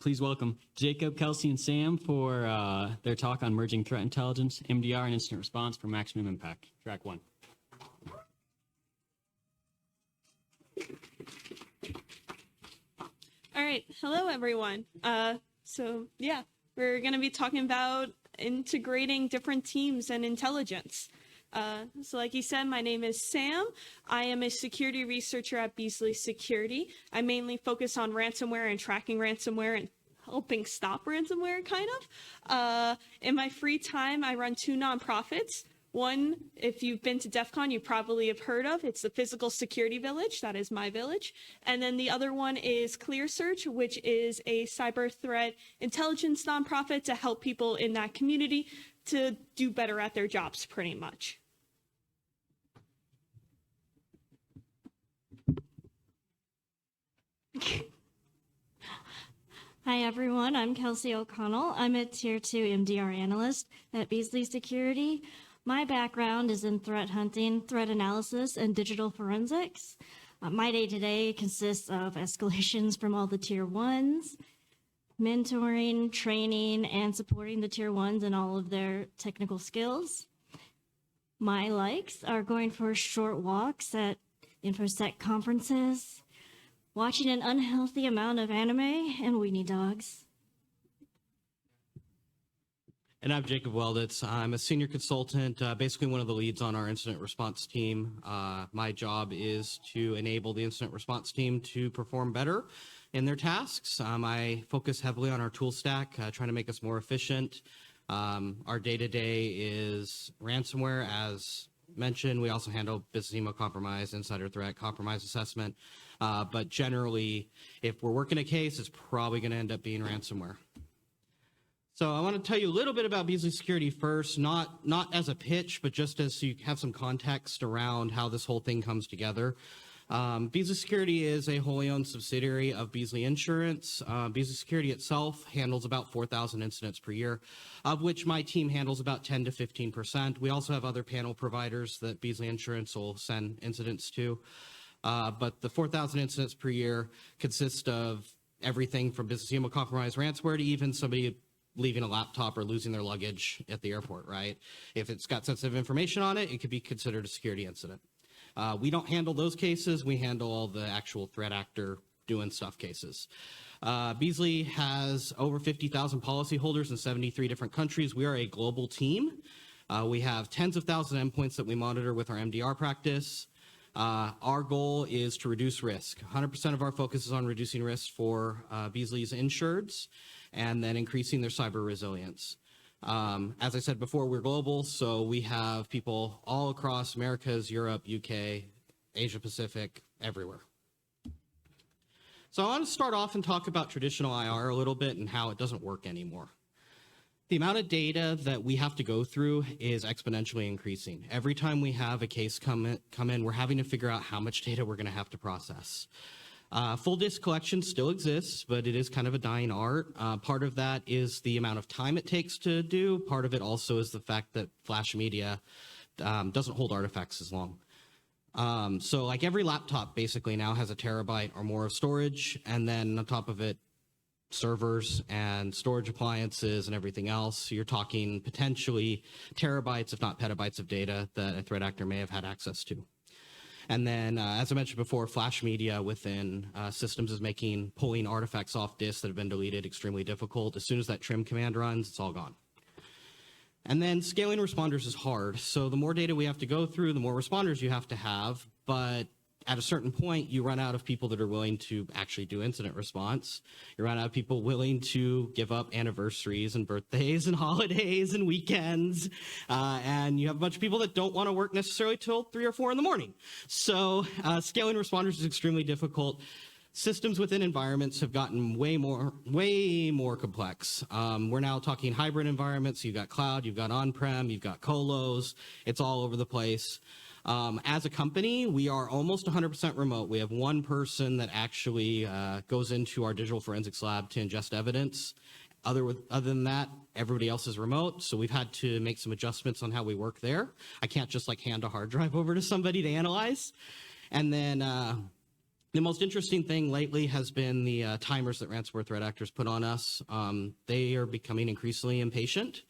Please welcome Jacob, Kelsey, and Sam for their talk on merging threat intelligence, MDR, and incident response for maximum impact. Track 1. All right. Hello, everyone. We're going to be talking about integrating different teams and intelligence. So like you said, my name is Sam. I am a security researcher at Beazley Security. I mainly focus on ransomware and tracking ransomware and helping stop ransomware, kind of. In my free time, I run 2 nonprofits. One, if you've been to DEF CON, you probably have heard of. It's the Physical Security Village. That is my village. And then the other one is ClearSearch, which is a cyber threat intelligence nonprofit to help people in that community to do better at their jobs, pretty much. Hi everyone, I'm Kelsey O'Connell. I'm a Tier 2 MDR analyst at Beazley Security. My background is in threat hunting, threat analysis, and digital forensics. My day-to-day consists of escalations from all the Tier 1s, mentoring, training, and supporting the Tier 1s in all of their technical skills. My likes are going for short walks at InfoSec conferences, watching an unhealthy amount of anime, and weenie dogs. And I'm Jacob Wellnitz. I'm a senior consultant, basically one of the leads on our incident response team. My job is to enable the incident response team to perform better in their tasks. I focus heavily on our tool stack, trying to make us more efficient. Our day-to-day is ransomware, as mentioned. We also handle business email compromise, insider threat, compromise assessment. But generally, if we're working a case, it's probably going to end up being ransomware. So I want to tell you a little bit about Beazley Security first, not as a pitch, but just as so you have some context around how this whole thing comes together. Beazley Security is a wholly owned subsidiary of Beazley Insurance. Beazley Security itself handles about 4,000 incidents per year, of which my team handles about 10 to 15%. We also have other panel providers that Beazley Insurance will send incidents to. But the 4,000 incidents per year consist of everything from business email compromise ransomware to even somebody leaving a laptop or losing their luggage at the airport, right? If it's got sensitive information on it, it could be considered a security incident. We don't handle those cases. We handle all the actual threat actor doing stuff cases. Beazley has over 50,000 policyholders in 73 different countries. We are a global team. We have tens of thousands of endpoints that we monitor with our MDR practice. Our goal is to reduce risk. 100% of our focus is on reducing risk for Beazley's insureds and then increasing their cyber resilience. As I said before, we're global, so we have people all across Americas, Europe, UK, Asia Pacific, everywhere. So I want to start off and talk about traditional IR a little bit and how it doesn't work anymore. The amount of data that we have to go through is exponentially increasing. Every time we have a case come in, we're having to figure out how much data we're going to have to process. Full disk collection still exists, but it is kind of a dying art. Part of that is the amount of time it takes to do. Part of it also is the fact that flash media doesn't hold artifacts as long. So like every laptop basically now has a terabyte or more of storage, and then on top of it, servers and storage appliances and everything else. So you're talking potentially terabytes, if not petabytes of data that a threat actor may have had access to. And then, as I mentioned before, flash media within systems is making pulling artifacts off disks that have been deleted extremely difficult. As soon as that trim command runs, it's all gone. And then scaling responders is hard. So the more data we have to go through, the more responders you have to have. But at a certain point, you run out of people that are willing to actually do incident response. You run out of people willing to give up anniversaries and birthdays and holidays and weekends. And you have a bunch of people that don't want to work necessarily till 3 or 4 in the morning. So scaling responders is extremely difficult. Systems within environments have gotten way more complex. We're now talking hybrid environments. You've got cloud, you've got on-prem, you've got colos. It's all over the place. As a company, we are almost 100% remote. We have one person that actually goes into our digital forensics lab to ingest evidence. Other than that, everybody else is remote, so we've had to make some adjustments on how we work there. I can't just like hand a hard drive over to somebody to analyze. And then The most interesting thing lately has been the timers that ransomware threat actors put on us. They are becoming increasingly impatient.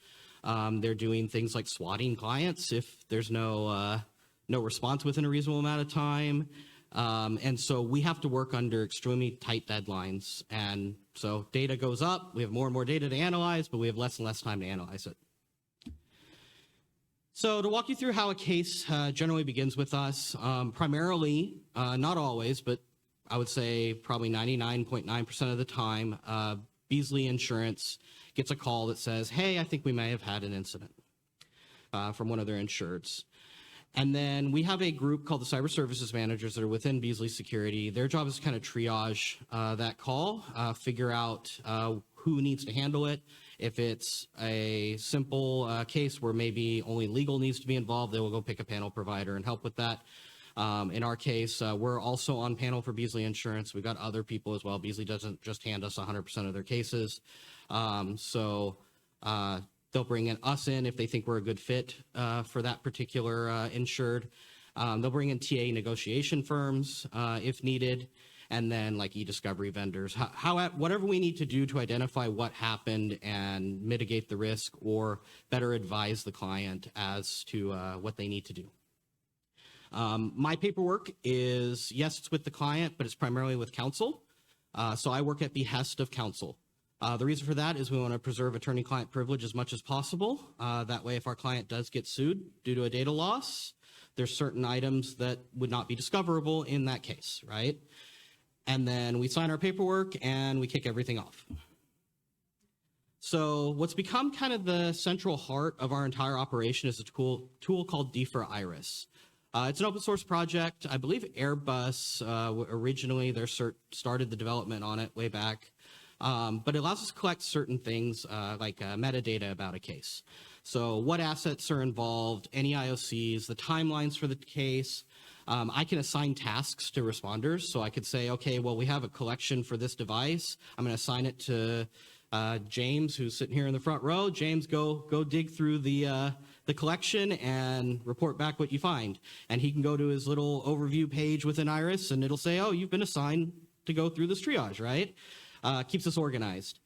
They're doing things like swatting clients if there's no response within a reasonable amount of time. And so we have to work under extremely tight deadlines. And so data goes up. We have more and more data to analyze, but we have less and less time to analyze it. So to walk you through how a case generally begins with us, primarily, not always, but I would say probably 99.9% of the time, Beazley Insurance gets a call that says, hey, I think we may have had an incident from one of their insureds. And then we have a group called the Cyber Services Managers that are within Beazley Security. Their job is to kind of triage that call, figure out who needs to handle it. If it's a simple case where maybe only legal needs to be involved, they will go pick a panel provider and help with that. In our case, we're also on panel for Beazley Insurance. We've got other people as well. Beazley doesn't just hand us 100% of their cases. So they'll bring us in if they think we're a good fit for that particular insured. They'll bring in TA negotiation firms if needed, and then like e-discovery vendors. Whatever we need to do to identify what happened and mitigate the risk or better advise the client as to what they need to do. My paperwork is, yes, it's with the client, but it's primarily with counsel. So I work at behest of counsel. The reason for that is we want to preserve attorney-client privilege as much as possible. That way, if our client does get sued due to a data loss, there's certain items that would not be discoverable in that case, right? And then we sign our paperwork and we kick everything off. So what's become kind of the central heart of our entire operation is a tool called DFIR. It's an open source project. I believe Airbus originally started the development on it way back. But it allows us to collect certain things like metadata about a case. So what assets are involved, any IoCs, the timelines for the case. I can assign tasks to responders. So I could say, okay, well, we have a collection for this device. I'm going to assign it to James, who's sitting here in the front row. James, go dig through the collection and report back what you find. And he can go to his little overview page within Iris, and it'll say, oh, you've been assigned to go through this triage, right? Keeps us organized.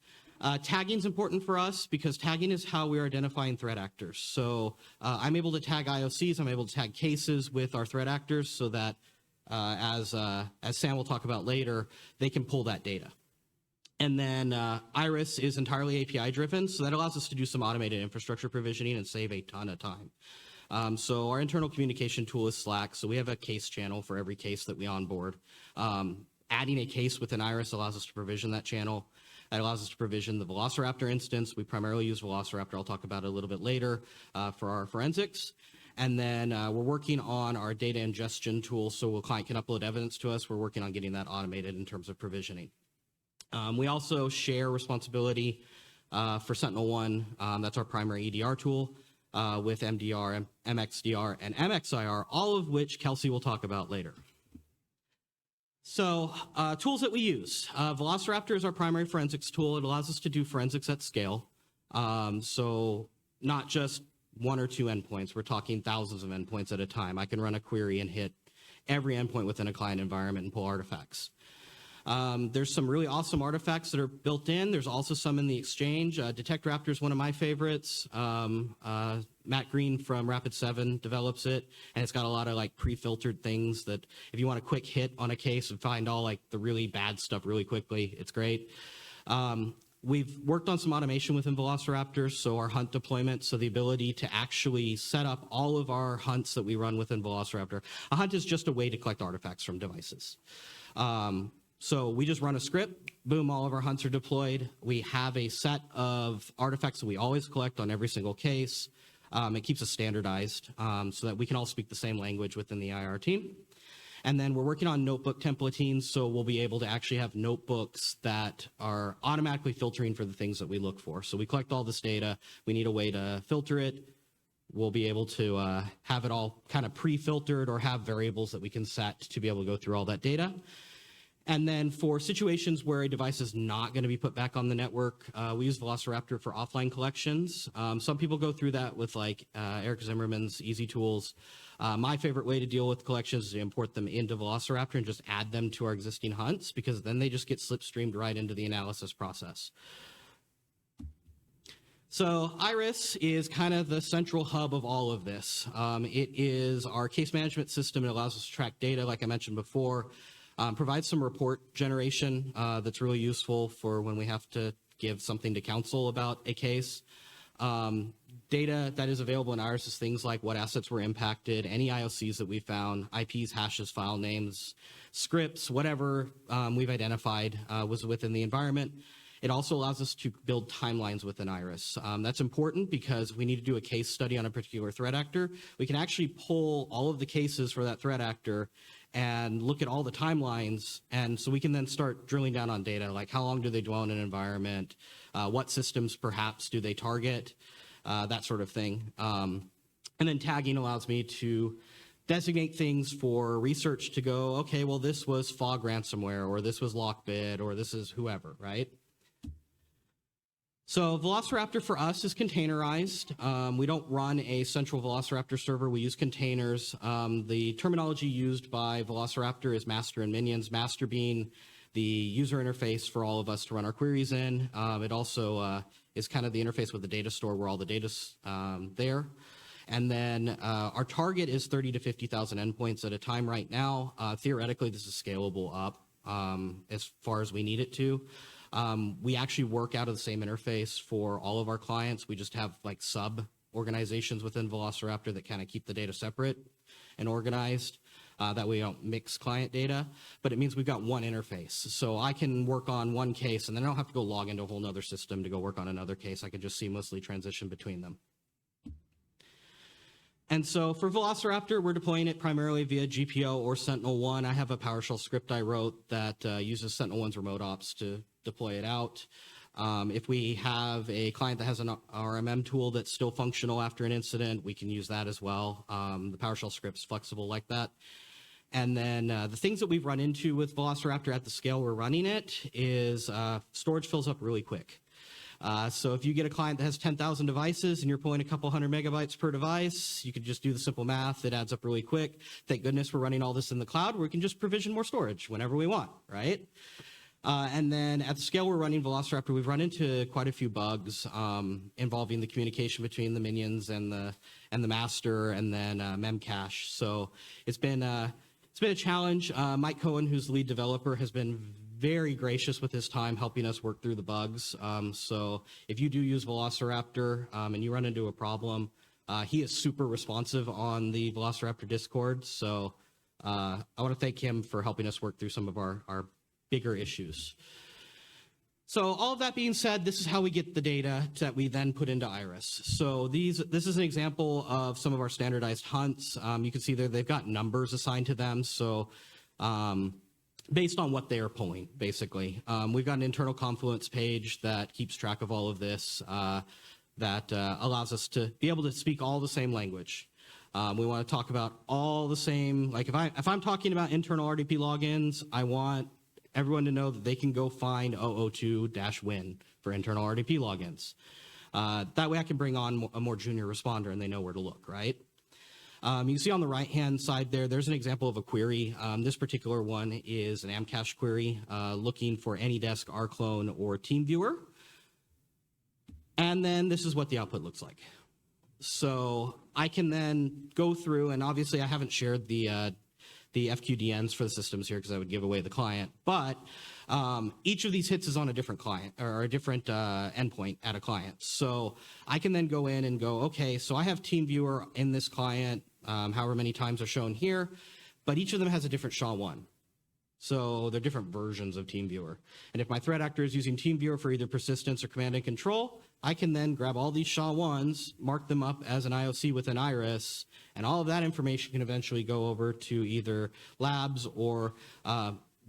Tagging is important for us because tagging is how we're identifying threat actors. So I'm able to tag IOCs, I'm able to tag cases with our threat actors so that, as Sam will talk about later, they can pull that data. And then Iris is entirely API driven, so that allows us to do some automated infrastructure provisioning and save a ton of time. So our internal communication tool is Slack, so we have a case channel for every case that we onboard. Adding a case within Iris allows us to provision that channel. That allows us to provision the Velociraptor instance. We primarily use Velociraptor. I'll talk about it a little bit later for our forensics. And then we're working on our data ingestion tool so a client can upload evidence to us. We're working on getting that automated in terms of provisioning. We also share responsibility for SentinelOne. That's our primary EDR tool with MDR, MXDR, and MXIR, all of which Kelsey will talk about later. So tools that we use. Velociraptor is our primary forensics tool. It allows us to do forensics at scale. So not just one or two endpoints. We're talking thousands of endpoints at a time. I can run a query and hit every endpoint within a client environment and pull artifacts. There's some really awesome artifacts that are built in. There's also some in the exchange. Detect Raptor is one of my favorites. Matt Green from Rapid7 develops it, and it's got a lot of like pre-filtered things that if you want a quick hit on a case and find all like the really bad stuff really quickly, it's great. We've worked on some automation within Velociraptor, so our hunt deployment, so the ability to actually set up all of our hunts that we run within Velociraptor. A hunt is just a way to collect artifacts from devices. So we just run a script, boom, all of our hunts are deployed. We have a set of artifacts that we always collect on every single case. It keeps us standardized so that we can all speak the same language within the IR team. And then we're working on notebook templating, so we'll be able to actually have notebooks that are automatically filtering for the things that we look for. So we collect all this data. We need a way to filter it. We'll be able to have it all kind of pre-filtered or have variables that we can set to be able to go through all that data. And then for situations where a device is not going to be put back on the network, we use Velociraptor for offline collections. Some people go through that with like Eric Zimmerman's Easy Tools. My favorite way to deal with collections is to import them into Velociraptor and just add them to our existing hunts, because then they just get slipstreamed right into the analysis process. So Iris is kind of the central hub of all of this. It is our case management system. It allows us to track data, like I mentioned before, provides some report generation that's really useful for when we have to give something to counsel about a case. Data that is available in Iris is things like what assets were impacted, any IoCs that we found, IPs, hashes, file names, scripts, whatever we've identified was within the environment. It also allows us to build timelines within Iris. That's important because we need to do a case study on a particular threat actor. We can actually pull all of the cases for that threat actor and look at all the timelines, and so we can then start drilling down on data, like how long do they dwell in an environment, what systems perhaps do they target, that sort of thing. And then tagging allows me to designate things for research to go, okay, well, this was fog ransomware, or this was Lockbit, or this is whoever, right? So Velociraptor for us is containerized. We don't run a central Velociraptor server. We use containers. The terminology used by Velociraptor is master and minions, master being the user interface for all of us to run our queries in. It also is kind of the interface with the data store where all the data's there. And then our target is 30 to 50,000 endpoints at a time right now. Theoretically, this is scalable up as far as we need it to. We actually work out of the same interface for all of our clients. We just have like sub organizations within Velociraptor that kind of keep the data separate and organized. That way we don't mix client data, but it means we've got one interface. So I can work on one case and then I don't have to go log into a whole nother system to go work on another case. I can just seamlessly transition between them. And so for Velociraptor, we're deploying it primarily via GPO or SentinelOne. I have a PowerShell script I wrote that uses SentinelOne's remote ops to deploy it out. If we have a client that has an RMM tool that's still functional after an incident, we can use that as well. The PowerShell script's flexible like that. And then the things that we've run into with Velociraptor at the scale we're running it is storage fills up really quick. So if you get a client that has 10,000 devices and you're pulling a couple hundred megabytes per device, you could just do the simple math. It adds up really quick. Thank goodness we're running all this in the cloud where we can just provision more storage whenever we want, right? And then at the scale we're running Velociraptor, we've run into quite a few bugs involving the communication between the minions and the master, and then memcache. So it's been a challenge. Mike Cohen, who's the lead developer, has been very gracious with his time helping us work through the bugs. So if you do use Velociraptor and you run into a problem, he is super responsive on the Velociraptor Discord. So I want to thank him for helping us work through some of our bigger issues. So all of that being said, this is how we get the data that we then put into Iris. So this is an example of some of our standardized hunts. You can see there they've got numbers assigned to them. So based on what they are pulling, basically. We've got an internal Confluence page that keeps track of all of this, that allows us to be able to speak all the same language. We want to talk about all the same, like if I'm talking about internal RDP logins, I want everyone to know that they can go find 002-win for internal RDP logins. That way I can bring on a more junior responder and they know where to look, right? You can see on the right-hand side there's an example of a query. This particular one is an Amcache query looking for AnyDesk, rclone, or TeamViewer. And then this is what the output looks like. So I can then go through, and obviously I haven't shared the FQDNs for the systems here because I would give away the client, but each of these hits is on a different client or a different endpoint at a client. So I can then go in and go, okay, so I have TeamViewer in this client, however many times are shown here, but each of them has a different SHA-1. So they're different versions of TeamViewer. And if my threat actor is using TeamViewer for either persistence or command and control, I can then grab all these SHA-1s, mark them up as an IOC within Iris, and all of that information can eventually go over to either labs or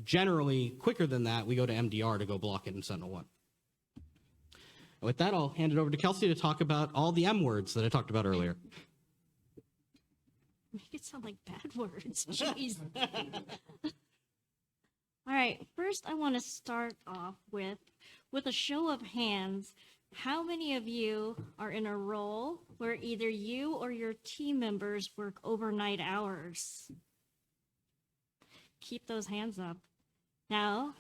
generally quicker than that, we go to MDR to go block it in SentinelOne. With that, I'll hand it over to Kelsey to talk about all the M words that I talked about earlier. Make it sound like bad words. Jeez. All right, first I want to start off with a show of hands. How many of you are in a role where either you or your team members work overnight hours? Keep those hands up. Now,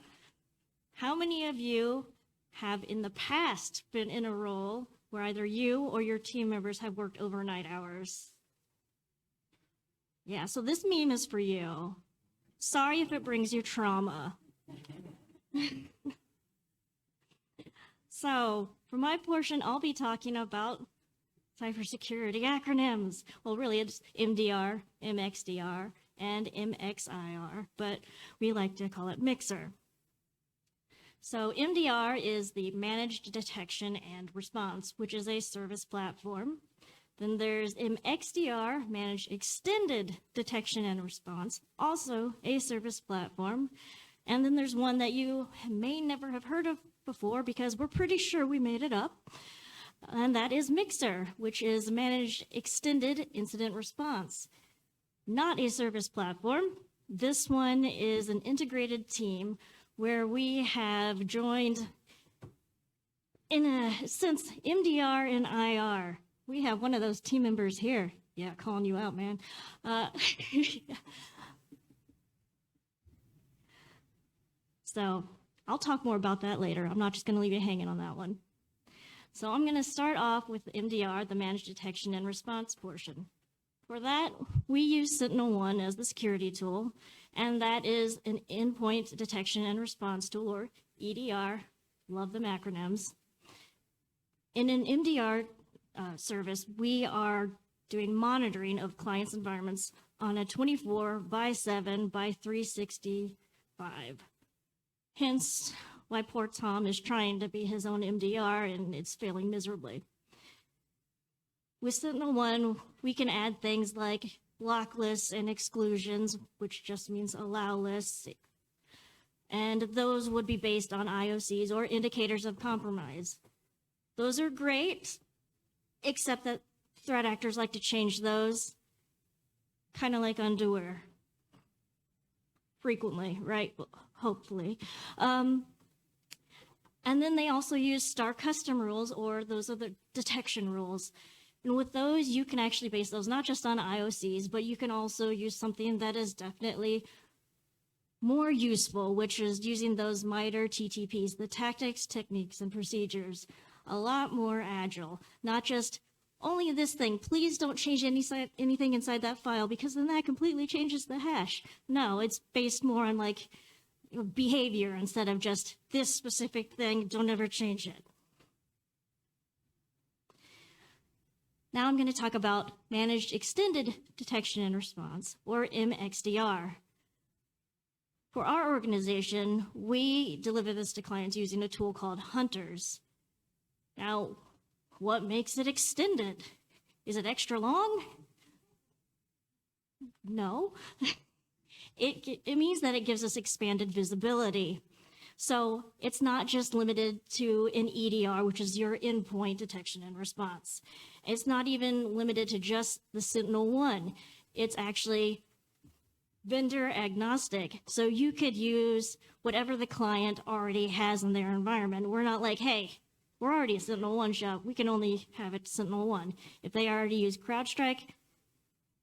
how many of you have in the past been in a role where either you or your team members have worked overnight hours? Yeah, so this meme is for you. Sorry if it brings you trauma. So, for my portion, I'll be talking about cybersecurity acronyms. Well, really, it's MDR, MXDR, and MXIR, but we like to call it Mixer. So, MDR is the Managed Detection and Response, which is a service platform. Then there's MXDR, Managed Extended Detection and Response, also a service platform. And then there's one that you may never have heard of before because we're pretty sure we made it up. And that is Mixer, which is Managed Extended Incident Response. Not a service platform. This one is an integrated team where we have joined, in a sense, MDR and IR. We have one of those team members here. Yeah, calling you out, man. So I'll talk more about that later. I'm not just going to leave you hanging on that one. So I'm going to start off with MDR, the Managed Detection and Response portion. For that, we use SentinelOne as the security tool, and that is an endpoint detection and response tool, or EDR. Love them acronyms. In an MDR service, we are doing monitoring of clients' environments on a 24/7 by 365. Hence why poor Tom is trying to be his own MDR and it's failing miserably. With SentinelOne, we can add things like block lists and exclusions, which just means allow lists. And those would be based on IoCs or indicators of compromise. Those are great, except that threat actors like to change those, kind of like underwear. Frequently, right? Hopefully. And then they also use star custom rules, or those are the detection rules. And with those, you can actually base those not just on IOCs, but you can also use something that is definitely more useful, which is using those MITRE TTPs, the tactics, techniques, and procedures. A lot more agile, not just only this thing. Please don't change anything inside that file because then that completely changes the hash. No, it's based more on like behavior instead of just this specific thing. Don't ever change it. Now I'm going to talk about Managed Extended Detection and Response, or MXDR. For our organization, we deliver this to clients using a tool called Hunters. Now, what makes it extended? Is it extra long? No. It means that it gives us expanded visibility. So it's not just limited to an EDR, which is your endpoint detection and response. It's not even limited to just the SentinelOne. It's actually vendor agnostic. So you could use whatever the client already has in their environment. We're not like, hey, we're already a SentinelOne shop. We can only have it SentinelOne. If they already use CrowdStrike,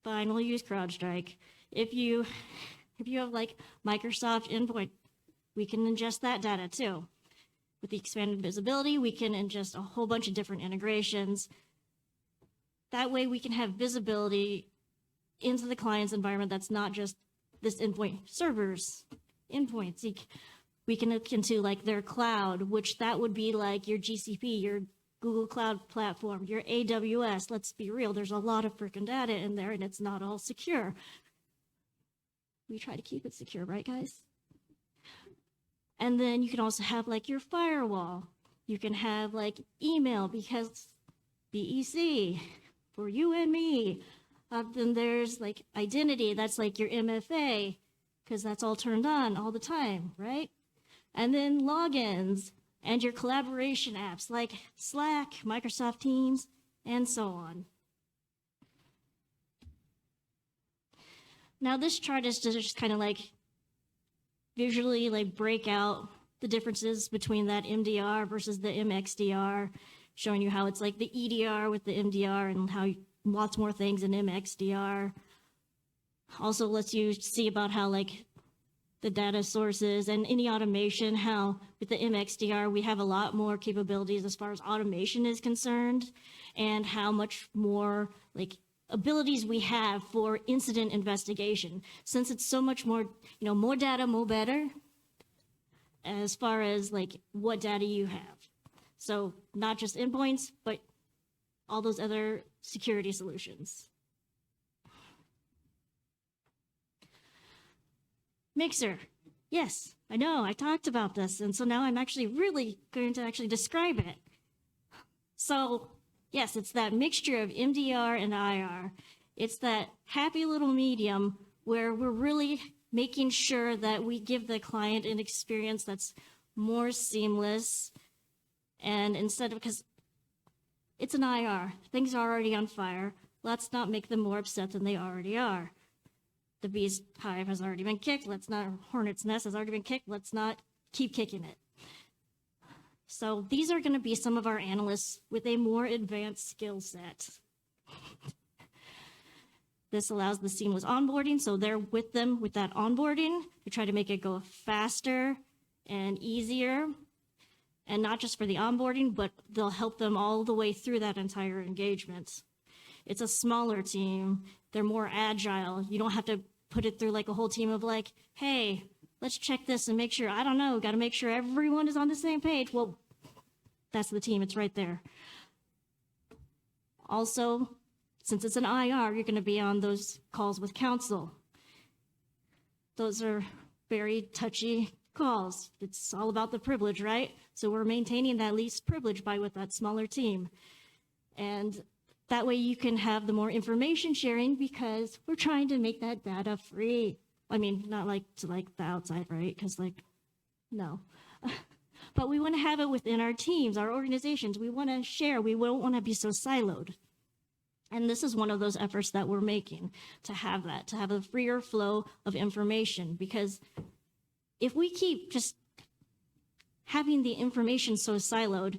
fine, we'll use CrowdStrike. If you have like Microsoft endpoint, we can ingest that data too. With the expanded visibility, we can ingest a whole bunch of different integrations. That way we can have visibility into the client's environment that's not just this endpoint servers, endpoints. We can look into like their cloud, which that would be like your GCP, your Google Cloud Platform, your AWS. Let's be real, there's a lot of freaking data in there and it's not all secure. We try to keep it secure, right guys? And then you can also have like your firewall. You can have like email because BEC for you and me. Then there's like identity, that's like your MFA because that's all turned on all the time, right? And then logins and your collaboration apps like Slack, Microsoft Teams, and so on. Now this chart is just kind of like visually like break out the differences between that MDR versus the MXDR, showing you how it's like the EDR with the MDR and how lots more things in MXDR. Also lets you see about how like the data sources and any automation, how with the MXDR, we have a lot more capabilities as far as automation is concerned, and how much more like abilities we have for incident investigation. Since it's so much more, more data, more better, as far as like what data you have. So not just endpoints, but all those other security solutions. Mixer. Yes, I know, I talked about this, and so now I'm actually really going to actually describe it. So, yes, it's that mixture of MDR and IR. It's that happy little medium where we're really making sure that we give the client an experience that's more seamless, and instead of, because it's an IR, things are already on fire, let's not make them more upset than they already are. The bee's hive has already been kicked. Hornet's nest has already been kicked. Let's not keep kicking it. So these are going to be some of our analysts with a more advanced skill set. This allows the seamless onboarding. So they're with them with that onboarding. We try to make it go faster and easier. And not just for the onboarding, but they'll help them all the way through that entire engagement. It's a smaller team. They're more agile. You don't have to put it through like a whole team of like, hey, let's check this and make sure, I don't know, got to make sure everyone is on the same page. Well, that's the team. It's right there. Also, since it's an IR, you're going to be on those calls with counsel. Those are very touchy calls. It's all about the privilege, right? So we're maintaining that least privilege with that smaller team. And that way you can have the more information sharing because we're trying to make that data free. I mean, not like to like the outside, right? Because like, no. But we want to have it within our teams, our organizations. We want to share. We don't want to be so siloed. And this is one of those efforts that we're making to have that, to have a freer flow of information. Because if we keep just having the information so siloed,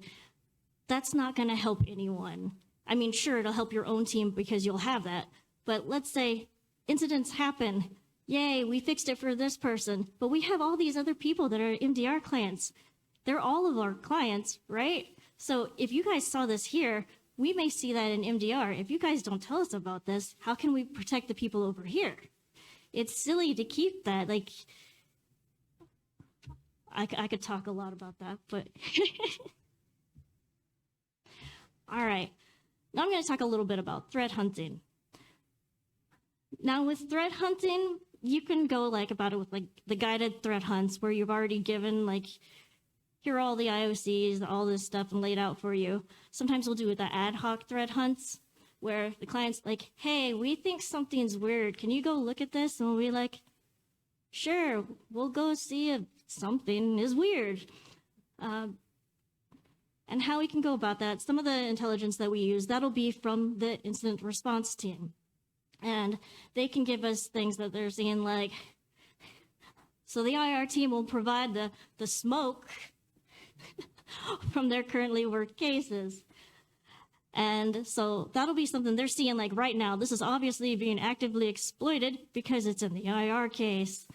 that's not going to help anyone. I mean, sure, it'll help your own team because you'll have that. But let's say incidents happen. Yay, we fixed it for this person. But we have all these other people that are MDR clients. They're all of our clients, right? So if you guys saw this here, we may see that in MDR. If you guys don't tell us about this, how can we protect the people over here? It's silly to keep that. Like, I could talk a lot about that, but all right. Now I'm going to talk a little bit about threat hunting. Now with threat hunting, you can go like about it with like the guided threat hunts where you've already given like, here are all the IoCs, all this stuff and laid out for you. Sometimes we'll do the ad hoc threat hunts where the client's like, hey, we think something's weird. Can you go look at this? And we'll be like, sure, we'll go see if something is weird. And how we can go about that, some of the intelligence that we use, that'll be from the incident response team. And they can give us things that they're seeing like, so the IR team will provide the smoke from their currently worked cases. And so that'll be something they're seeing like right now. This is obviously being actively exploited because it's in the IR case.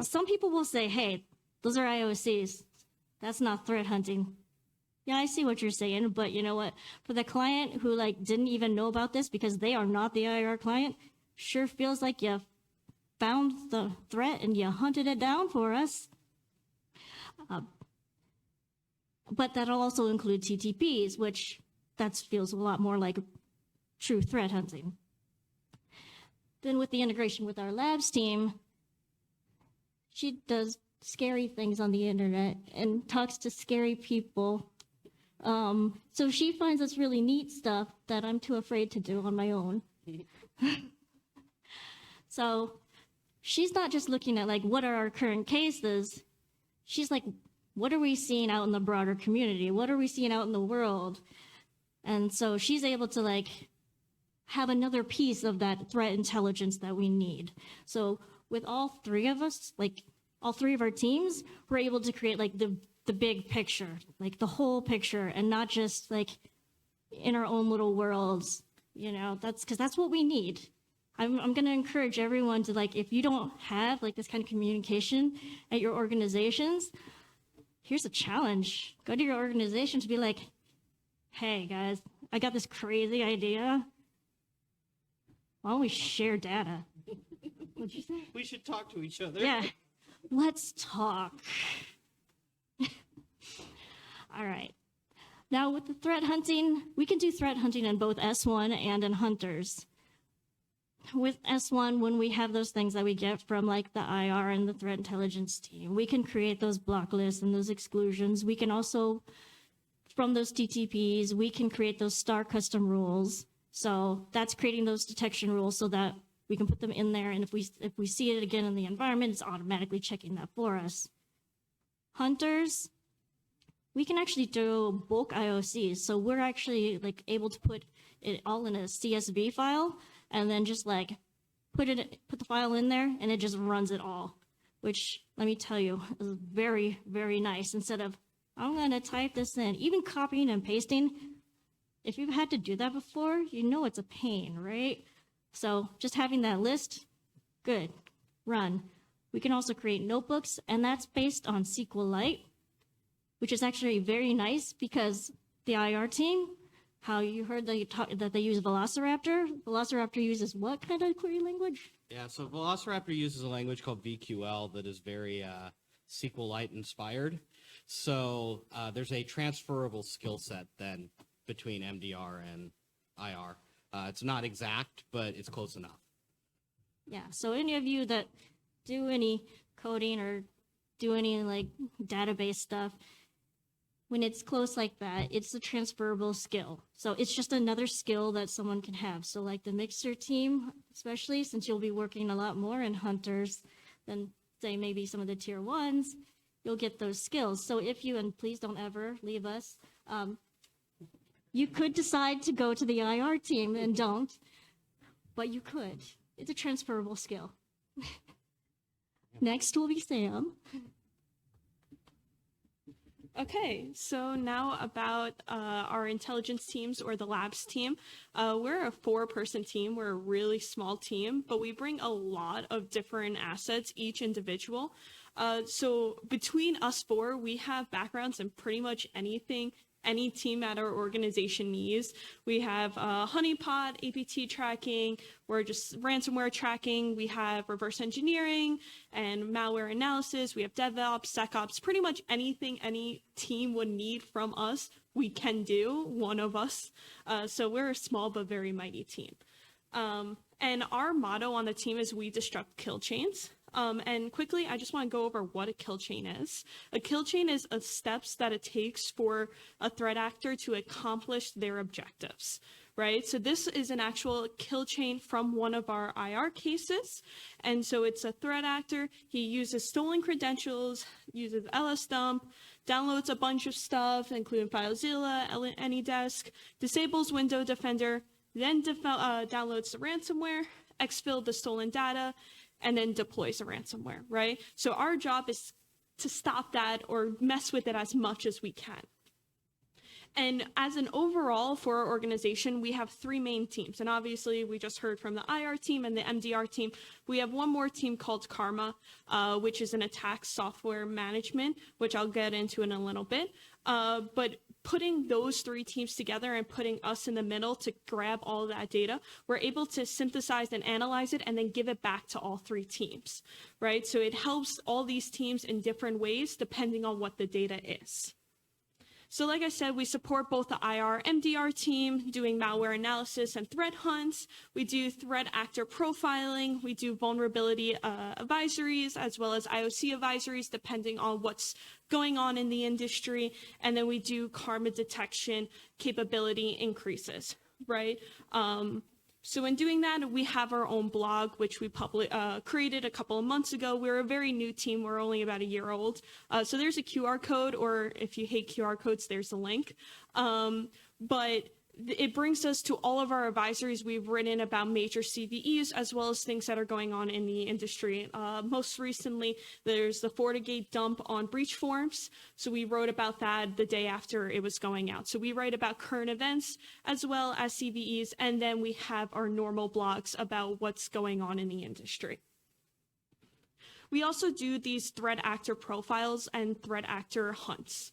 Some people will say, hey, those are IOCs. That's not threat hunting. Yeah, I see what you're saying, but you know what? For the client who like didn't even know about this because they are not the IR client, sure feels like you found the threat and you hunted it down for us. But that'll also include TTPs, which that feels a lot more like true threat hunting. Then with the integration with our labs team, she does scary things on the internet and talks to scary people. So she finds this really neat stuff that I'm too afraid to do on my own. So she's not just looking at like, what are our current cases? She's like, what are we seeing out in the broader community? What are we seeing out in the world? And so she's able to like have another piece of that threat intelligence that we need. So with all three of us, like all three of our teams, we're able to create like the big picture, like the whole picture, and not just like in our own little worlds. You know, that's what we need. I'm going to encourage everyone to, like, if you don't have like this kind of communication at your organizations, here's a challenge. Go to your organization to be like, hey guys, I got this crazy idea. Why don't we share data? What'd you say? We should talk to each other. Yeah, let's talk. All right. Now with the threat hunting, we can do threat hunting in both S1 and in hunters. With S1, when we have those things that we get from like the IR and the threat intelligence team, we can create those block lists and those exclusions. We can also, from those TTPs, we can create those star custom rules. So that's creating those detection rules so that we can put them in there. And if we see it again in the environment, it's automatically checking that for us. Hunters, we can actually do bulk IoCs. So we're actually like able to put it all in a CSV file and then just like put the file in there and it just runs it all, which let me tell you is very, very nice. Instead of, I'm gonna type this in, even copying and pasting, if you've had to do that before, you know it's a pain, right? So just having that list, good, run. We can also create notebooks, and that's based on SQLite, which is actually very nice because the IR team, how you heard that they use Velociraptor. Velociraptor uses what kind of query language? Yeah, so Velociraptor uses a language called VQL that is very SQLite inspired. So there's a transferable skill set then between MDR and IR. It's not exact, but it's close enough. Yeah, so any of you that do any coding or do any like database stuff, when it's close like that, it's a transferable skill. So it's just another skill that someone can have. So like the Mixer team, especially since you'll be working a lot more in hunters than say maybe some of the tier ones, you'll get those skills. So if you, and please don't ever leave us, you could decide to go to the IR team and don't, but you could. It's a transferable skill. Next will be Sam. Okay, so now about our intelligence teams or the labs team. We're a 4-person team. We're a really small team, but we bring a lot of different assets, each individual. So between us 4, we have backgrounds in pretty much anything any team at our organization needs. We have honeypot, APT tracking, we're just ransomware tracking, we have reverse engineering and malware analysis, we have DevOps, SecOps, pretty much anything any team would need from us, we can do, one of us. So we're a small but very mighty team. And our motto on the team is we disrupt kill chains. And quickly, I just want to go over what a kill chain is. A kill chain is a steps that it takes for a threat actor to accomplish their objectives, right? So this is an actual kill chain from one of our IR cases. And so it's a threat actor. He uses stolen credentials, uses LSDump, downloads a bunch of stuff, including FileZilla, AnyDesk, disables Window Defender, then downloads the ransomware, exfil the stolen data, and then deploys a ransomware, right? So our job is to stop that or mess with it as much as we can. And as an overall for our organization, we have 3 main teams. And obviously, we just heard from the IR team and the MDR team. We have one more team called Karma, which is an attack software management, which I'll get into in a little bit. But putting those 3 teams together and putting us in the middle to grab all that data, we're able to synthesize and analyze it and then give it back to all 3 teams, right? So it helps all these teams in different ways depending on what the data is. So like I said, we support both the IR MDR team doing malware analysis and threat hunts. We do threat actor profiling. We do vulnerability advisories as well as IOC advisories depending on what's going on in the industry. And then we do karma detection capability increases, right? So in doing that, we have our own blog, which we created a couple of months ago. We're a very new team. We're only about a year old. So there's a QR code, or if you hate QR codes, there's a link. But it brings us to all of our advisories we've written about major CVEs, as well as things that are going on in the industry. Most recently, there's the FortiGate dump on breach forms. So we wrote about that the day after it was going out. So we write about current events as well as CVEs, and then we have our normal blogs about what's going on in the industry. We also do these threat actor profiles and threat actor hunts.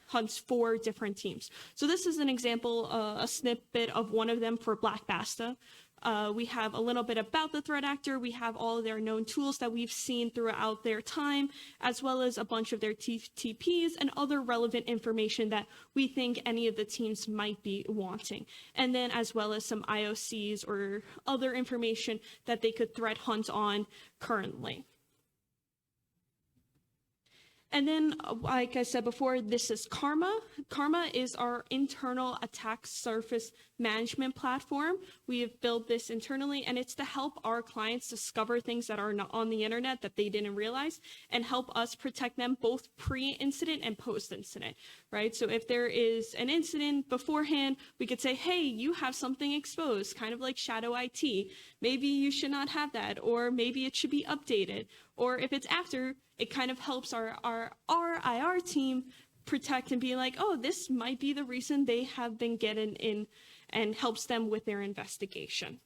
Hunts for different teams. So this is an example, a snippet of one of them for Black Basta. We have a little bit about the threat actor. We have all of their known tools that we've seen throughout their time, as well as a bunch of their TTPs and other relevant information that we think any of the teams might be wanting. And then as well as some IoCs or other information that they could threat hunt on currently. And then, like I said before, this is Karma. Karma is our internal attack surface management platform. We have built this internally, and it's to help our clients discover things that are not on the internet that they didn't realize, and help us protect them both pre-incident and post-incident, right? So if there is an incident beforehand, we could say, hey, you have something exposed, kind of like shadow IT. Maybe you should not have that, or maybe it should be updated. Or if it's after, it kind of helps our IR team protect and be like, oh, this might be the reason they have been getting in, and helps them with their investigation.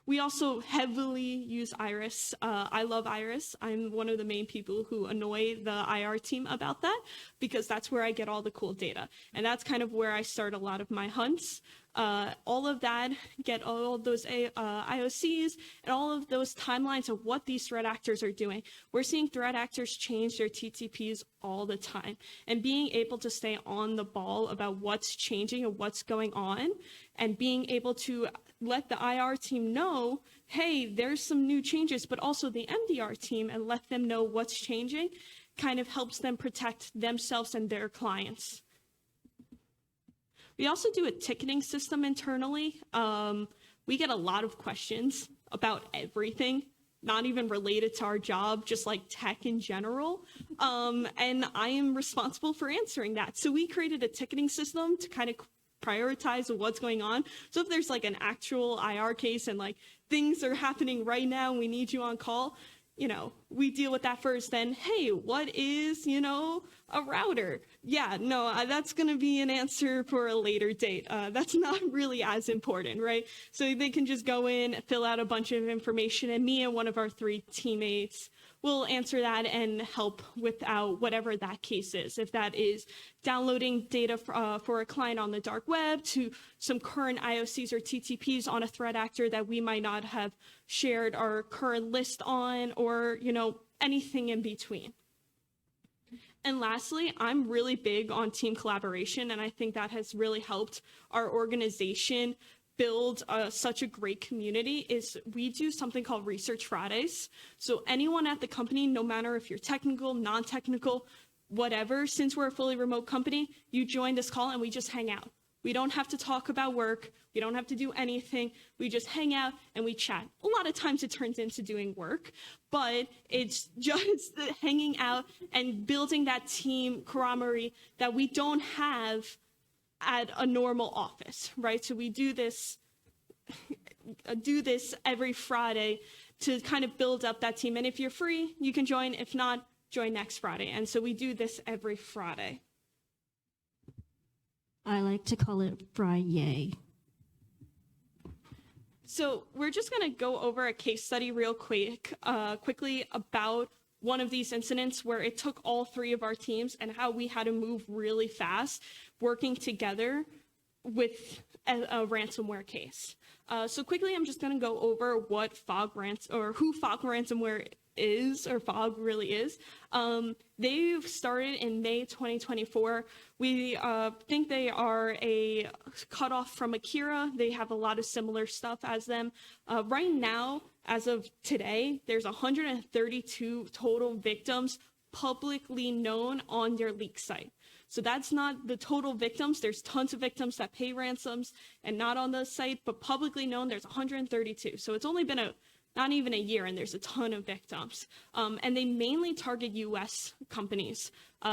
We also heavily use Iris. I love Iris. I'm one of the main people who annoy the IR team about that, because that's where I get all the cool data. And that's kind of where I start a lot of my hunts. All of that, get all of those IoCs and all of those timelines of what these threat actors are doing. We're seeing threat actors change their TTPs all the time, and being able to stay on the ball about what's changing and what's going on, and being able to let the IR team know, hey, there's some new changes, but also the MDR team, and let them know what's changing, kind of helps them protect themselves and their clients. We also do a ticketing system internally. We get a lot of questions about everything, not even related to our job, just like tech in general. And I am responsible for answering that. So we created a ticketing system to kind of prioritize what's going on. So if there's like an actual IR case and like things are happening right now and we need you on call, you know, we deal with that first. Then, hey, what is, you know, a router? Yeah, no, that's going to be an answer for a later date. That's not really as important, right? So they can just go in, fill out a bunch of information, and me and one of our 3 teammates will answer that and help without whatever that case is. If that is downloading data for a client on the dark web, to some current IoCs or TTPs on a threat actor that we might not have shared our current list on, or, you know, anything in between. And lastly, I'm really big on team collaboration, and I think that has really helped our organization build such a great community. Is we do something called Research Fridays. So anyone at the company, no matter if you're technical, non-technical, whatever, since we're a fully remote company, you join this call and we just hang out. We don't have to talk about work. We don't have to do anything. We just hang out and we chat. A lot of times it turns into doing work, but it's just hanging out and building that team camaraderie that we don't have at a normal office, right? So we do this every Friday to kind of build up that team. And if you're free, you can join. If not, join next Friday. And so we do this every Friday. I like to call it Friday. So we're just going to go over a case study real quickly about one of these incidents where it took all 3 of our teams and how we had to move really fast, working together with a ransomware case. So quickly, I'm just going to go over what who Fog ransomware is, or Fog really is. They've started in May 2024. We think they are a cutoff from Akira. They have a lot of similar stuff as them. Right now, as of today, there's 132 total victims publicly known on their leak site. So that's not the total victims. There's tons of victims that pay ransoms and not on the site, but publicly known, there's 132. So it's only been not even a year, and there's a ton of victims. And they mainly target US companies.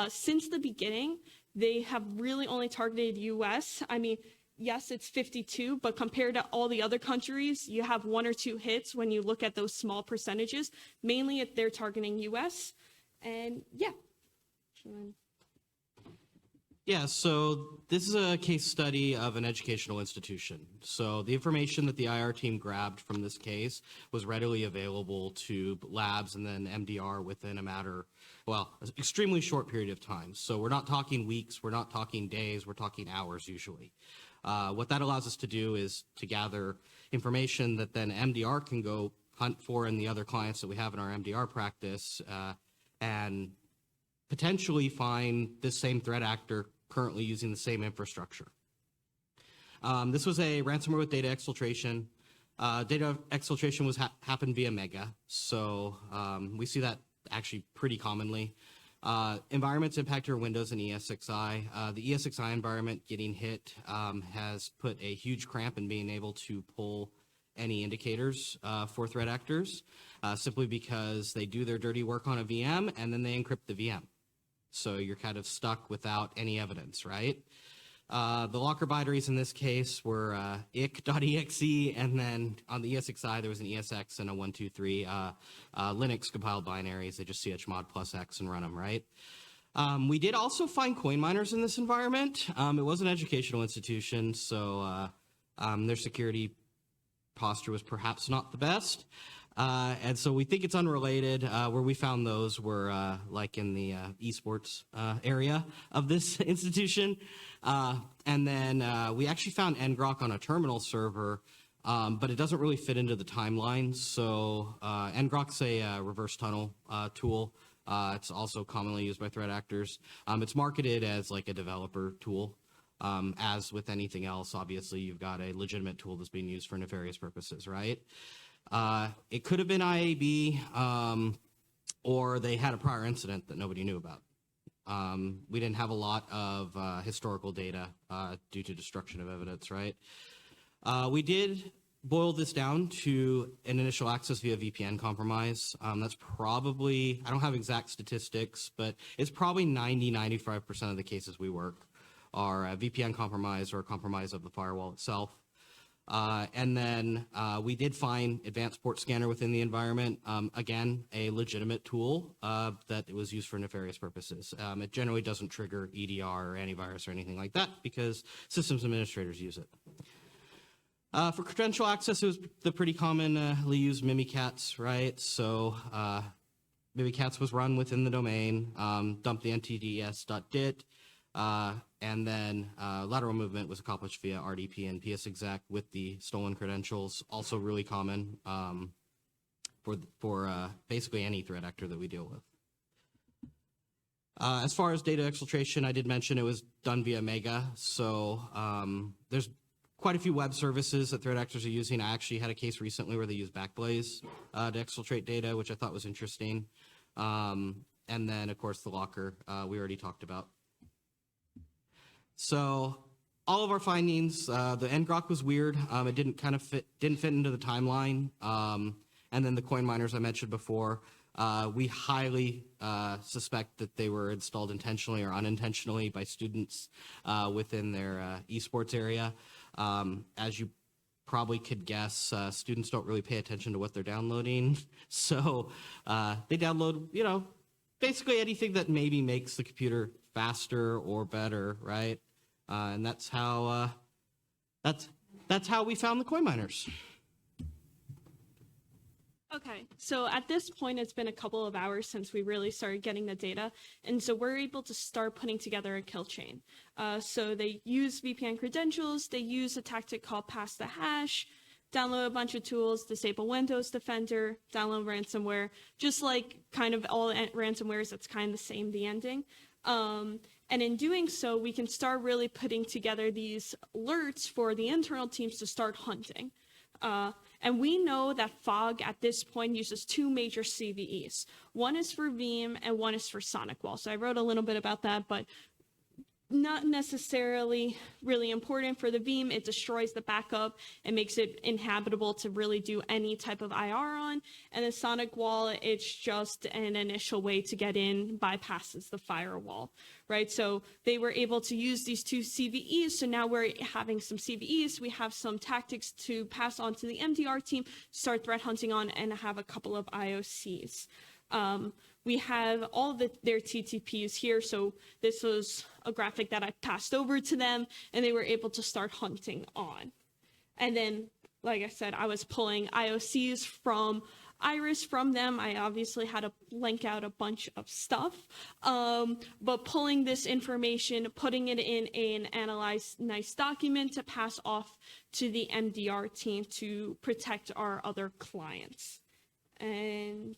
Since the beginning, they have really only targeted US. I mean, yes, it's 52, but compared to all the other countries, you have 1 or 2 hits when you look at those small percentages. Mainly if they're targeting US. And yeah. Yeah, so this is a case study of an educational institution. So the information that the IR team grabbed from this case was readily available to labs and then MDR within a matter, well, an extremely short period of time. So we're not talking weeks, we're not talking days, we're talking hours usually. What that allows us to do is to gather information that then MDR can go hunt for in the other clients that we have in our MDR practice and potentially find this same threat actor currently using the same infrastructure. This was a ransomware with data exfiltration. Data exfiltration was happened via Mega, so we see that actually pretty commonly. Environments impact your Windows and ESXi. The ESXi environment getting hit has put a huge cramp in being able to pull any indicators for threat actors, simply because they do their dirty work on a VM and then they encrypt the VM. So you're kind of stuck without any evidence, right? The locker binaries in this case were ick.exe, and then on the ESXi, there was an ESX and a 123 Linux compiled binaries. They just chmod plus X and run them, right? We did also find coin miners in this environment. It was an educational institution, so their security posture was perhaps not the best. And so we think it's unrelated. Where we found those were like in the esports area of this institution. And then we actually found ngrok on a terminal server, but it doesn't really fit into the timeline. So ngrok's a reverse tunnel tool. It's also commonly used by threat actors. It's marketed as like a developer tool. As with anything else, obviously, you've got a legitimate tool that's being used for nefarious purposes, right? It could have been IAB, or they had a prior incident that nobody knew about. We didn't have a lot of historical data due to destruction of evidence, right? We did boil this down to an initial access via VPN compromise. That's probably, I don't have exact statistics, but it's probably 95% of the cases we work are VPN compromise or compromise of the firewall itself. And then we did find advanced port scanner within the environment. Again, a legitimate tool that was used for nefarious purposes. It generally doesn't trigger EDR or antivirus or anything like that because systems administrators use it. For credential access, it was the pretty commonly used Mimikatz, right? So Mimikatz was run within the domain, dumped the ntds.dit, and then lateral movement was accomplished via RDP and PSExec with the stolen credentials, also really common for basically any threat actor that we deal with. As far as data exfiltration, I did mention it was done via Mega, so there's quite a few web services that threat actors are using. I actually had a case recently where they used Backblaze to exfiltrate data, which I thought was interesting. And then, of course, the locker we already talked about. So all of our findings, the ngrok was weird. It didn't fit into the timeline. And then the coin miners I mentioned before, we highly suspect that they were installed intentionally or unintentionally by students within their esports area. As you probably could guess, students don't really pay attention to what they're downloading. So they download, basically anything that maybe makes the computer faster or better, right? And that's how we found the coin miners. Okay, so at this point, it's been a couple of hours since we really started getting the data, and so we're able to start putting together a kill chain. So they use VPN credentials, they use a tactic called pass the hash, download a bunch of tools, disable Windows Defender, download ransomware, just like kind of all ransomwares, it's kind of the same, the ending. And in doing so, we can start really putting together these alerts for the internal teams to start hunting. And we know that FOG at this point uses two major CVEs. One is for Veeam and one is for SonicWall. So I wrote a little bit about that, but not necessarily really important for the Veeam. It destroys the backup and makes it inhabitable to really do any type of IR on. And the Sonic Wall, it's just an initial way to get in, bypasses the firewall, right? So they were able to use these two CVEs. So now we're having some CVEs. We have some tactics to pass on to the MDR team, start threat hunting on, and have a couple of IOCs. We have all their TTPs here. So this was a graphic that I passed over to them, and they were able to start hunting on. And then, like I said, I was pulling IOCs from Iris from them. I obviously had to link out a bunch of stuff, but pulling this information, putting it in an analyzed nice document to pass off to the MDR team to protect our other clients. And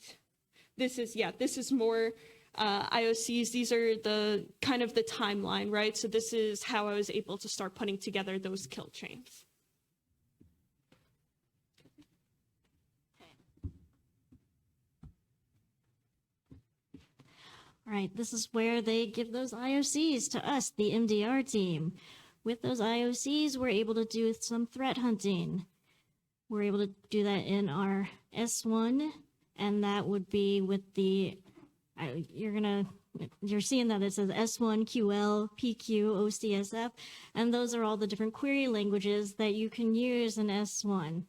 this is more IOCs. These are the kind of the timeline, right? So this is how I was able to start putting together those kill chains. All right, this is where they give those IOCs to us, the MDR team. With those IOCs, we're able to do some threat hunting. We're able to do that in our S1, and that would be with the, you're seeing that it says S1, QL, PQ, OCSF, and those are all the different query languages that you can use in S1.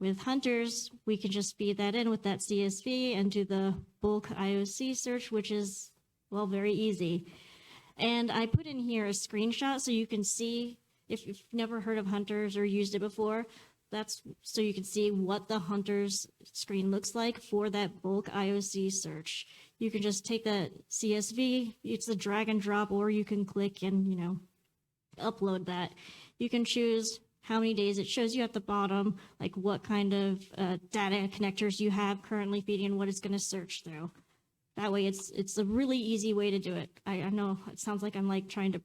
With hunters, we can just feed that in with that CSV and do the bulk IOC search, which is, well, very easy. And I put in here a screenshot so you can see, if you've never heard of hunters or used it before, that's so you can see what the hunter's screen looks like for that bulk IOC search. You can just take that CSV, it's a drag and drop, or you can click and, upload that. You can choose how many days. It shows you at the bottom, like what kind of data connectors you have currently feeding and what it's going to search through. That way, it's a really easy way to do it. I know it sounds like I'm like trying to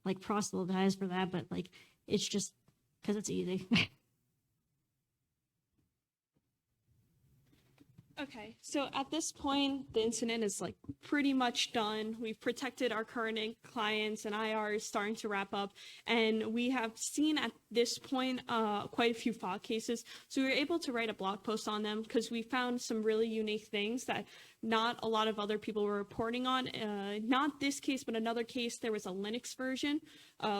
like proselytize for that, but like it's just because it's easy. Okay, so at this point, the incident is like pretty much done. We've protected our current clients, and IR is starting to wrap up. And we have seen at this point quite a few fog cases. So we were able to write a blog post on them because we found some really unique things that not a lot of other people were reporting on. Not this case, but another case, there was a Linux version,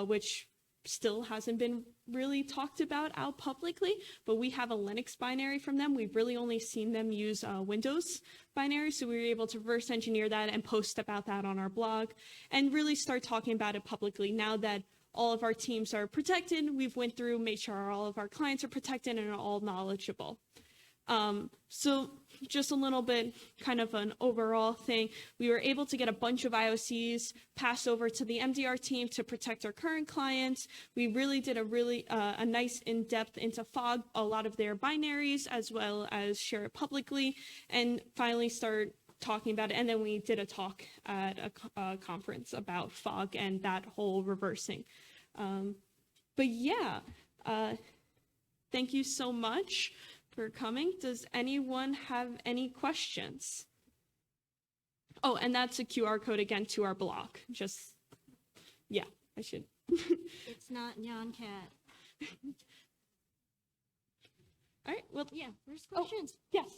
which still hasn't been really talked about out publicly, but we have a Linux binary from them. We've really only seen them use Windows binary, so we were able to reverse engineer that and post about that on our blog and really start talking about it publicly. Now that all of our teams are protected, we've went through, made sure all of our clients are protected and are all knowledgeable. So just a little bit kind of an overall thing. We were able to get a bunch of IOCs passed over to the MDR team to protect our current clients. We really did a nice in-depth into fog, a lot of their binaries, as well as share it publicly, and finally start talking about it. And then we did a talk at a conference about fog and that whole reversing. But yeah, thank you so much for coming. Does anyone have any questions? Oh, and that's a QR code again to our blog. Just, yeah, I should. It's not Nyan Cat. All right, well, Yeah, there's questions. yes.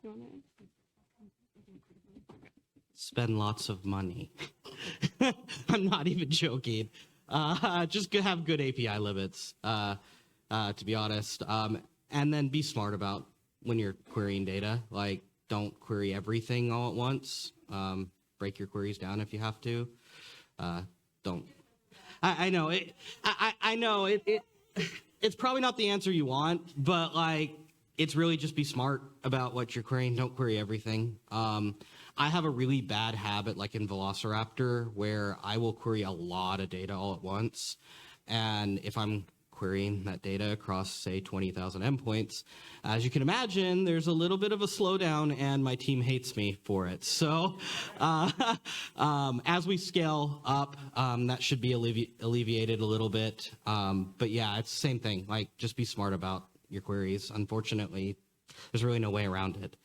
You wanna- Spend lots of money. I'm not even joking. Just have good API limits, to be honest. And then be smart about when you're querying data. Like, don't query everything all at once. Break your queries down if you have to. Don't. I know it. I know it. It's probably not the answer you want, but like, it's really just be smart about what you're querying. Don't query everything. I have a really bad habit, like in Velociraptor, where I will query a lot of data all at once. And if I'm querying that data across, say, 20,000 endpoints. As you can imagine, there's a little bit of a slowdown, and my team hates me for it. So as we scale up, that should be alleviated a little bit. But yeah, it's the same thing. Like, just be smart about your queries. Unfortunately, there's really no way around it.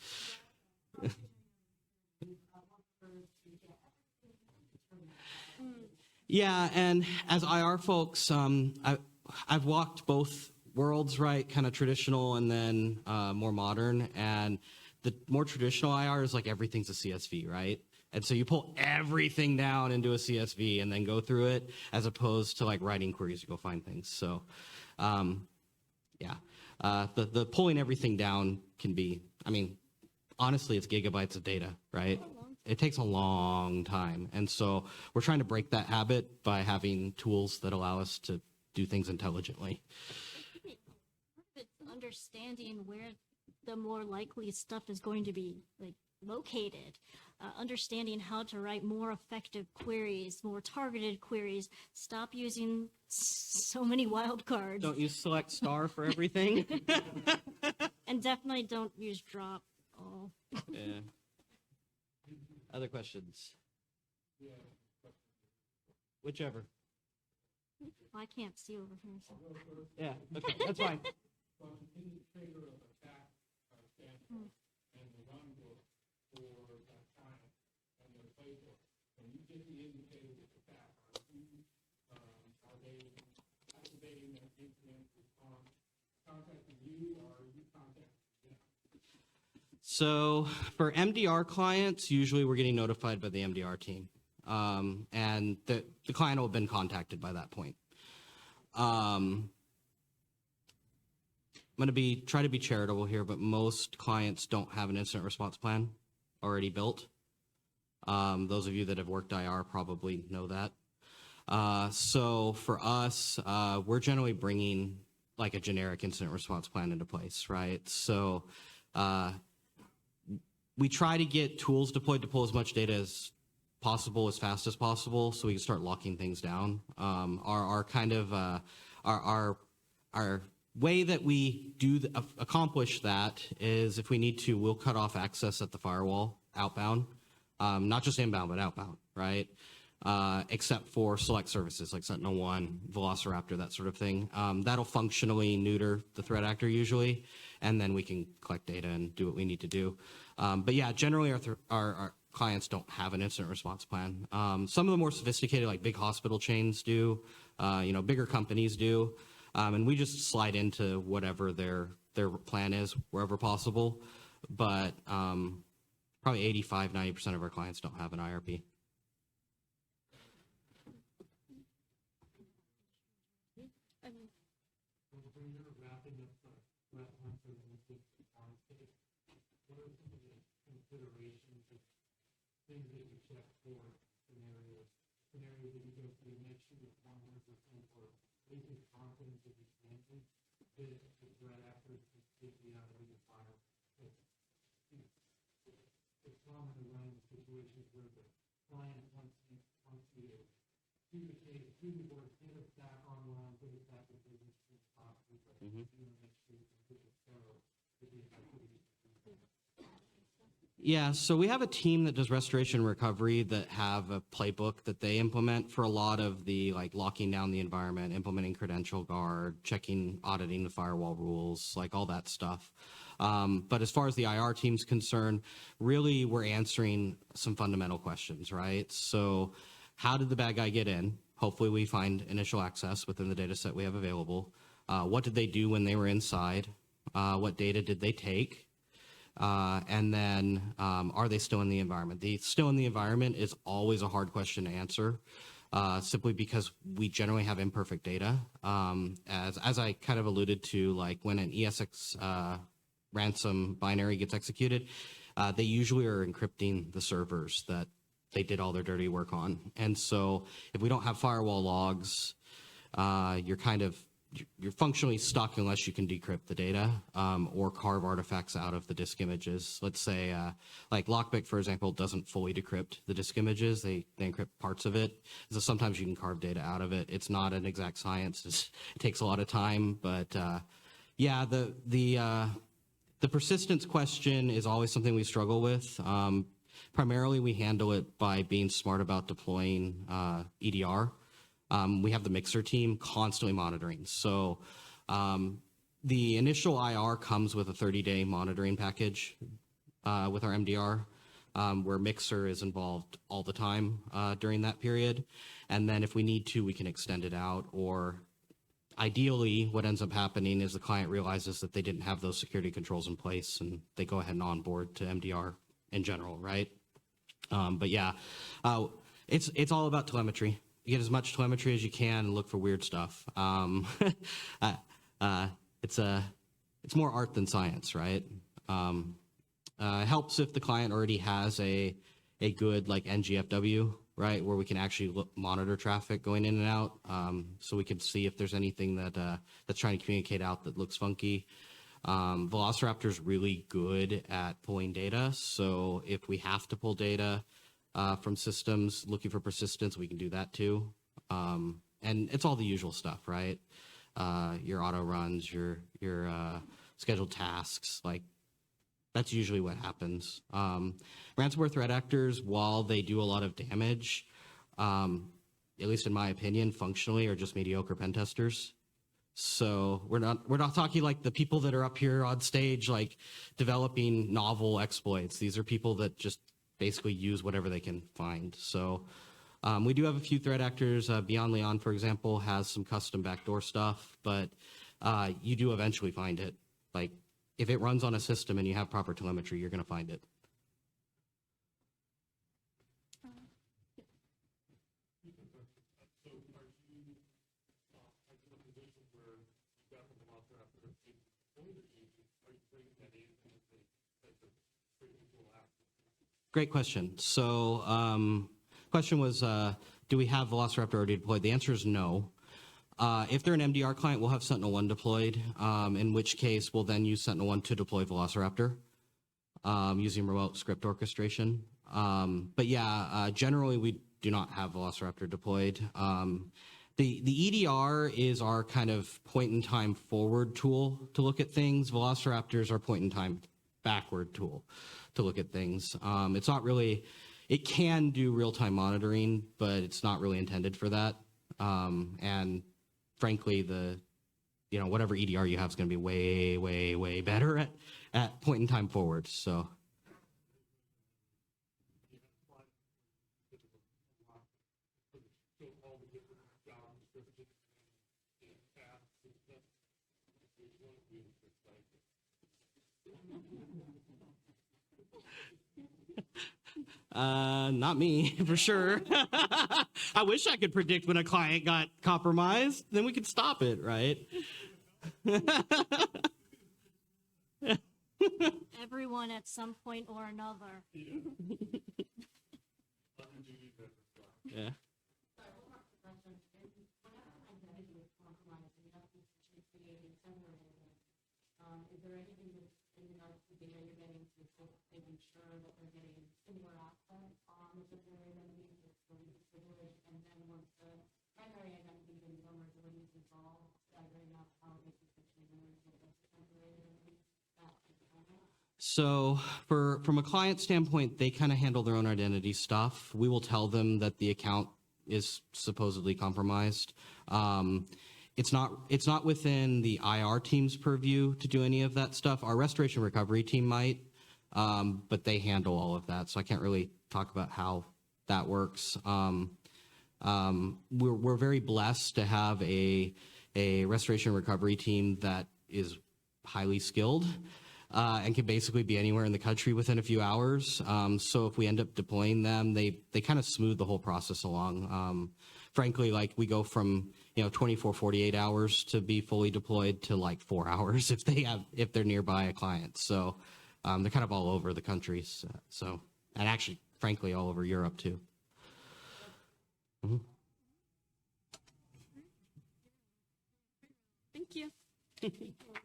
Yeah, and as IR folks, I've walked both worlds, right? Kind of traditional and then more modern. And the more traditional IR is like everything's a CSV, right? And so you pull everything down into a CSV and then go through it, as opposed to like writing queries to go find things. So, yeah, the pulling everything down can be, I mean, honestly, it's gigabytes of data, right? It takes a long time. And so we're trying to break that habit by having tools that allow us to do things intelligently. It's understanding where the more likely stuff is going to be like located, understanding how to write more effective queries, more targeted queries, stop using so many wildcards. Don't use select star for everything. And definitely don't use drop. Oh. Yeah. Other questions? Whichever. I can't see over here. So. Yeah, okay, that's fine. So for MDR clients, usually we're getting notified by the MDR team. And the client will have been contacted by that point. I'm going to try to be charitable here, but most clients don't have an incident response plan already built. Those of you that have worked IR probably know that. So for us, we're generally bringing like a generic incident response plan into place, right? So we try to get tools deployed to pull as much data as possible, as fast as possible, so we can start locking things down. Our kind of our way that we do accomplish that is, if we need to, we'll cut off access at the firewall outbound, not just inbound but outbound, right? Except for select services like SentinelOne, Velociraptor, that sort of thing. That'll functionally neuter the threat actor usually, and then we can collect data and do what we need to do. But yeah, generally our clients don't have an incident response plan. Some of the more sophisticated, like big hospital chains do, bigger companies do, and we just slide into whatever their plan is wherever possible. But probably 85-90% of our clients don't have an IRP. Things that you check for scenarios that you go through to make sure that 100% or basic confidence of these answers that the threat actor is completely out of the file. It's common to run into situations where the client wants you to do the case, do the work, get us back online, get us back to business as possible, but you want to make sure you can put it thorough with the activities. Yeah, so we have a team that does restoration and recovery that have a playbook that they implement for a lot of the, like, locking down the environment, implementing credential guard, checking, auditing the firewall rules, like all that stuff. But as far as the IR team's concerned, really we're answering some fundamental questions, right? So how did the bad guy get in? Hopefully we find initial access within the data set we have available. What did they do when they were inside? What data did they take? And then, are they still in the environment? The still in the environment is always a hard question to answer, simply because we generally have imperfect data. As I kind of alluded to, like when an ESX ransom binary gets executed, they usually are encrypting the servers that they did all their dirty work on. And so if we don't have firewall logs, you're kind of you're functionally stuck unless you can decrypt the data or carve artifacts out of the disk images. Let's say like Lockpick, for example, doesn't fully decrypt the disk images. They encrypt parts of it. So sometimes you can carve data out of it. It's not an exact science. It takes a lot of time. But yeah, the persistence question is always something we struggle with. Primarily, we handle it by being smart about deploying EDR. We have the Mixer team constantly monitoring. So the initial IR comes with a 30-day monitoring package with our MDR, where Mixer is involved all the time during that period. And then if we need to, we can extend it out. Or ideally, what ends up happening is the client realizes that they didn't have those security controls in place, and they go ahead and onboard to MDR in general, right? But yeah, it's all about telemetry. You get as much telemetry as you can and look for weird stuff. It's more art than science, right? It helps if the client already has a good like NGFW, right, where we can actually monitor traffic going in and out, so we can see if there's anything that's trying to communicate out that looks funky. Velociraptor is really good at pulling data, so if we have to pull data from systems looking for persistence, we can do that too. And it's all the usual stuff, right? Your auto runs, your scheduled tasks, like that's usually what happens. Ransomware threat actors, while they do a lot of damage, at least in my opinion, functionally are just mediocre pen testers. So we're not talking like the people that are up here on stage, like developing novel exploits. These are people that just basically use whatever they can find. So we do have a few threat actors. Beyond Leon, for example, has some custom backdoor stuff, but you do eventually find it. Like if it runs on a system and you have proper telemetry, you're going to find it. Great question. So question was, do we have Velociraptor already deployed? The answer is no. If they're an MDR client, we'll have SentinelOne deployed, in which case we'll then use SentinelOne to deploy Velociraptor using remote script orchestration. But yeah, generally we do not have Velociraptor deployed. The EDR is our kind of point-in-time forward tool to look at things. Velociraptor is our point-in-time backward tool to look at things. It's not really, it can do real-time monitoring, but it's not really intended for that. And frankly, whatever EDR you have is going to be way, way, way better at point-in-time forward. So. Not me, for sure. I wish I could predict when a client got compromised. Then we could stop it, right? Everyone at some point or another. Yeah. Is there anything that's in regards to data you're getting to making sure that they're getting similar access on the secondary identity that's going to be privileged, and then once the primary identity and vulnerabilities resolved, figuring out how this is the triggers of the secondary identity, that type of thing? So from a client standpoint, they kind of handle their own identity stuff. We will tell them that the account is supposedly compromised. It's not within the IR team's purview to do any of that stuff. Our restoration recovery team might, but they handle all of that. So I can't really talk about how that works. We're very blessed to have a restoration recovery team that is highly skilled and can basically be anywhere in the country within a few hours. So if we end up deploying them, they kind of smooth the whole process along. Frankly, like we go from 24, 48 hours to be fully deployed to like 4 hours if they're nearby a client. So they're kind of all over the country. So and actually, frankly, all over Europe too. Mm-hmm. You're welcome.